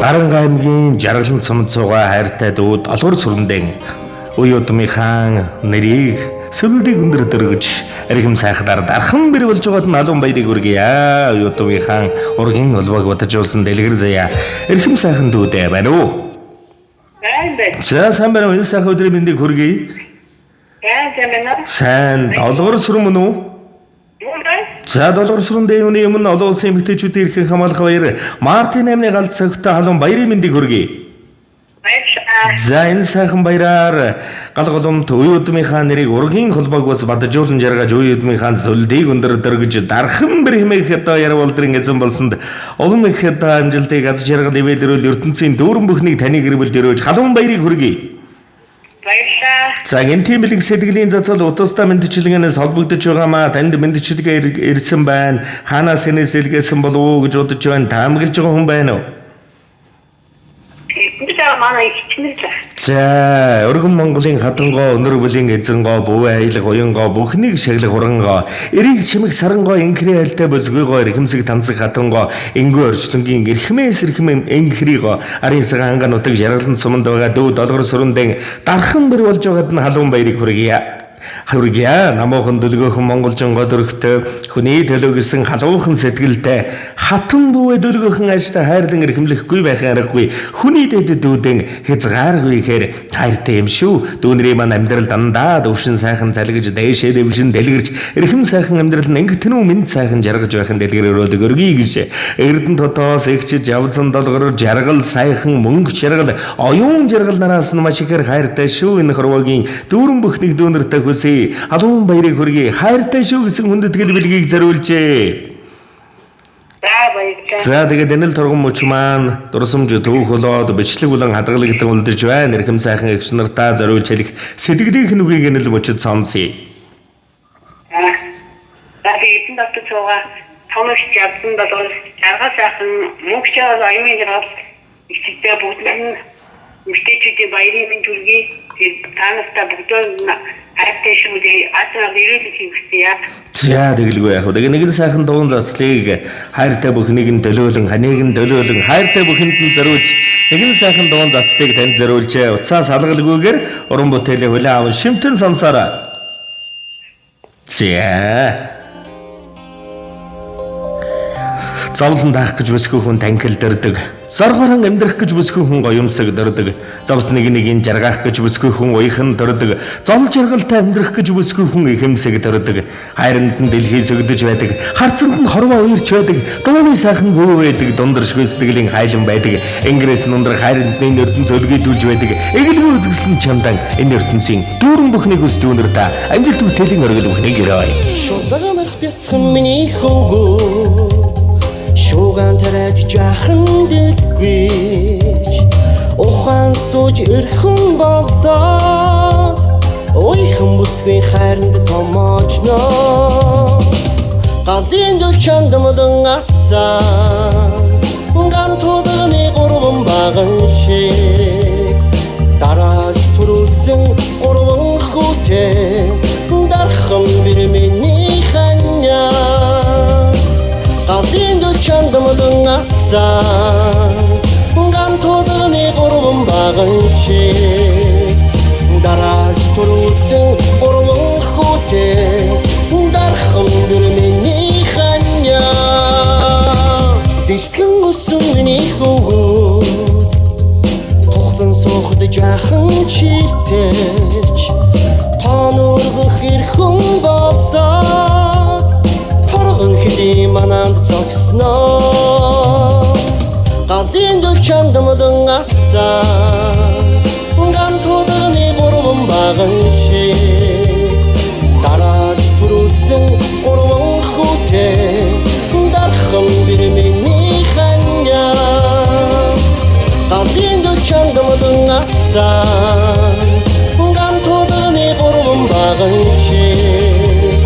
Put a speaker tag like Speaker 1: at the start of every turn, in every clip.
Speaker 1: Аранга аймгийн Жаргалан цомд суугаа хайртай дүүд олгор сүрэндэн уяа удмынхаа нэрийг сүлдийг өндөр дөргөж эрхэм сайхнаар дархан бэр болж байгаад нь алуун баярыг үргэе. Уяа удмынхаа ургийн олбог батжуулсан дэлгэр заяа эрхэм сайхан дүүдээ байна уу?
Speaker 2: Байна.
Speaker 1: Сайн байна уу? Энэ сайхан өдрийн мэндийг хүргэе. Сайн олгор сүрэн мөн үү? За долгор сүрэндээ юуны өмнө олон улсын эмэгтэйчүүдийн эрхийг хамгаалах баяр Мартин аймны галт цагтаа халуун баярын мэндийг хүргэе. За энэ сайхан баяраар гал голомт уяа удмынхаа нэрийг ургийн холбоог бас бадажуулан жаргаж уяа удмынхаа сүлдийг өндөр дөргөж дархан бэр хэмээх одоо яр болдрын эзэн болсонд улам их одоо амжилтыг аз жаргал ивэдэрүүл ертөнцийн дүүрэн бүхнийг таны гэр бүл дөрөөж халуун баярыг хүргэе. За энэ тийм бэлэг сэтгэлийн зацал утастай мэдчилгээнээс холбогдож байгаамаа танд мэдчилгээ ирсэн байна. Хаанаас энэс илгээсэн болов уу гэж бодож байна. Таамаглаж байгаа хүн байна уу? За өргөн Монголын хатангоо өнөр бүлийн эзэнгоо бүү айлг уянгоо бүхнийг шаглах урангоо эрийг чимэг сарангоо инхрээ айлтай босгойгоо эрхэмсэг тансаг хатангоо энгөө орчлонгийн эрхмээс эрхэм энхрийгоо арын сагаан ганутыг жаргалан суманд байгаа дүү долгор сүрэндэн дархан бэр болж байгаад нь халуун баярыг хүргэе. Хүргэе. Намуухан дөлгөөхөн монголжин годөрхтэй хүний төлөө гэсэн халуухан сэтгэлтэй хатан бүүе дөлгөөхөн ааштай хайрлан эрхэмлэхгүй байхын аргагүй хүний дэд дүүдэн хязгааргүй ихээр хайртай юм шүү. Дүүнрийн маань амьдрал дандаа дөвшин сайхан залгиж дээшээ дэвшин дэлгэрч эрхэм сайхан амьдрал нь ингэтэн үү мэд сайхан жаргаж байхын дэлгэр өрөөдөг өргий гэж эрдэн дотоос эгчж явцсан долгороор жаргал сайхан мөнгө жаргал оюун жаргал нараас нь маш ихээр хайртай шүү. Энэ хорвогийн дүүрэн бүхнийг дүүнэртэй халуун баярыг хүргэе. Хайртай шүү гэсэн хүндэтгэл бэлгийг зориулжээ. За тэгээд энэ л турган мөч маань дурсамж төвх болоод бичлэг болон хадгалагддаг үлдэрч байна. Эрхэм сайхан эгч нартаа зориулж хэлэх сэтгэлийнх нь үгийг энэ л мөчөд сонсъё.
Speaker 2: Тэгээд энэ дотор цугаа томч явсан бол жаргал сайхан мөнгө чаал аюулын жаргал ихтэй бүгд мөртөчүүдийн баярын мэнд хүргэе. Тэгээд таанастаа бүгдөө хайртай шүү дээ. Асаа ирүүлэх хэрэгтэй яа.
Speaker 1: За тэгэлгүй яах вэ? Тэгээд нэгэн сайхан дуун зацлыг хайртай бүхнийг нь төлөөлөн, ханыг нь төлөөлөн, хайртай бүхэнд нь зориулж нэгэн сайхан дуун зацлыг танд зориулжээ. Уцаас алгалгүйгээр уран бүтээлийн хүлээн аван шимтэн сонсоорой. За зовлон даах гэж бүсгүй хүн танхил дөрдөг. Сархорон амьдрах гэж бүсгүй хүн гоёмсог дөрдөг. Зовс нэгийг жаргах гэж бүсгүй хүн уйхан дөрдөг. Зол жаргалтай амьдрах гэж бүсгүй хүн ихэмсэг дөрдөг. Хайранд нь дэлхий сөгдөж байдаг. Харцанд нь хорвоо уярч байдаг. Дууны сайхан бүү байдаг. Дундаршгүй сэтгэлийн хайлан байдаг. Ингээс нундрах хайрандны ертөнц өлгийдүүлж байдаг. Эгэлгүй үзэсгэлэн чамдан энэ ертөнцийн дүүрэн бүхнийг үс дүүнэр та амжилт бүтээлийн оргил бүхнийг ирээ.
Speaker 3: Шугамах бяцхан миний хөвгөө шуган тараад жахан дэгвэж ухаан сууж эрхэн болсоод уйхан бүсгүй хайранд томоочноо галын дэл чамдамдан асан ган туданы гурван баган шиг дараас түрүүлсэн гурван хүүтэй дархан бэр миний ханя галын дэл чамдамдан асан ган туданы гурван баган шиг дараас түрүүлсэн гурван хүүтэй дархан бэр миний ханя дэслэн өсөн миний хөвгүүд тухлан суухад жаахан чивтэж танургах эрхэн болоод торгон хэдий мананд зогсноо галын дэл чамдамдан асан ган туданы гурван баган шиг дараас түрүүлсэн гурван хүүтэй дархан бэр миний ханя галын дэл чамдамдан асан ган туданы гурван баган шиг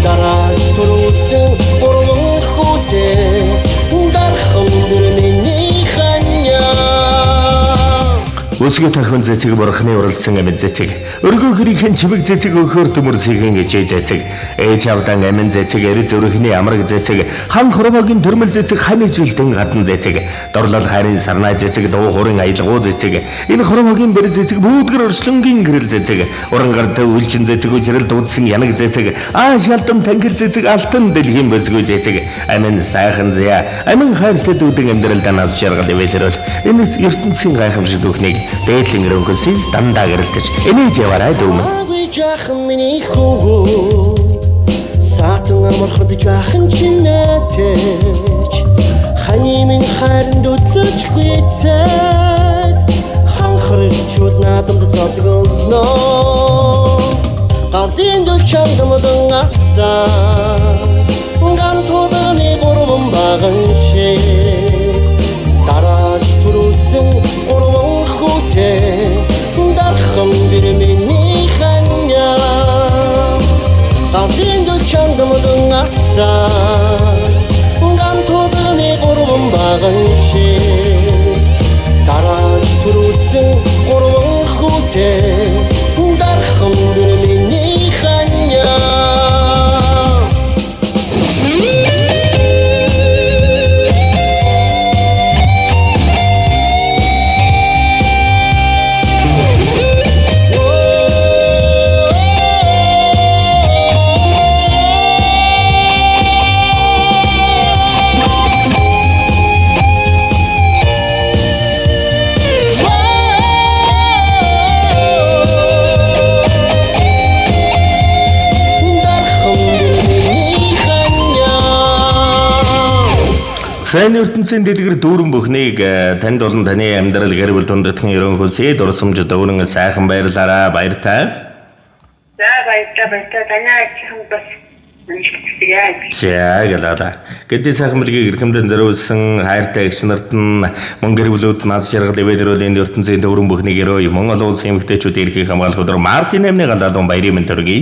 Speaker 3: дараас түрүүлсэн гурван хүүтэй дархан бэр миний ханя.
Speaker 1: Өсгөө тархын зэцэг бурхны уралсан амин зэцэг. Өргөө гэрийн чимэг зэцэг өгөхөр төмөрсгийн ээжээ зэцэг. Ээж авдан амин зэцэг, эри зүрхний амраг зэцэг, хан хорвогийн төрмөл зэцэг, ханы жилдэн гадна зэцэг. Дорлол хайрын сарнай зэцэг, дуу хуурын аялгуу зэцэг. Энэ хорвогийн бэр зэцэг, бүүдгэр өршлөнгийн гэрэл зэцэг. Урангартай үйлчин зэцэг, үжрэл дуудсан янаг зэцэг. Шалдан тангир зэцэг, алтан дэлхийн бөсгөө зэцэг. Амин сайхан зяа, амин хайртай дүүдэн амьдрал данаас жаргал ивэлэрэл. Энэ ертөнцийн гайхамшиг дүүхнийг дээдлийн өрөнгөсийг дандаа гэрэлтэж энийж яваарай дүүм.
Speaker 3: Агуй жаахан миний хөвгөө саатан амархад жаахан чинэтэж хани минь хайранд өдлөж хүйцээд ханхарчуд надад зодгоно гардын дэл чамдамдан асан гантоданы гурван баган шиг дарааж түрүүлсэн гурван хүүтэй дархан бир миний ханя гардын дэл чамдамдан асан гантоданы гурван баган шиг дарааж түрүүлсэн гурван хүүтэй дархан бир миний ханя
Speaker 1: Сайн ертөнцийн дэлгэр дүүрэн бүхнийг танд болон таны амьдрал гэр бүл дундтхан ерөнхөөсөө дурсамж дөрөн сайхан баярлаарай баяртай.
Speaker 2: За баярлалаа танай ачахан бас үнэлцгээе.
Speaker 1: За гэлээ. Гэтэл сайхан мэргийг эрхэмдэн зориулсан хайртай эгч нарт нь мөн гэр бүлүүд наз жаргал ивэдэрүүл энэ ертөнцийн дүүрэн бүхнийг ерөө мөн олон улсын эмэгтэйчүүд эрхийг хамгаалах өдөр Мартин 8-ны галаадун баярын мэнд төргий.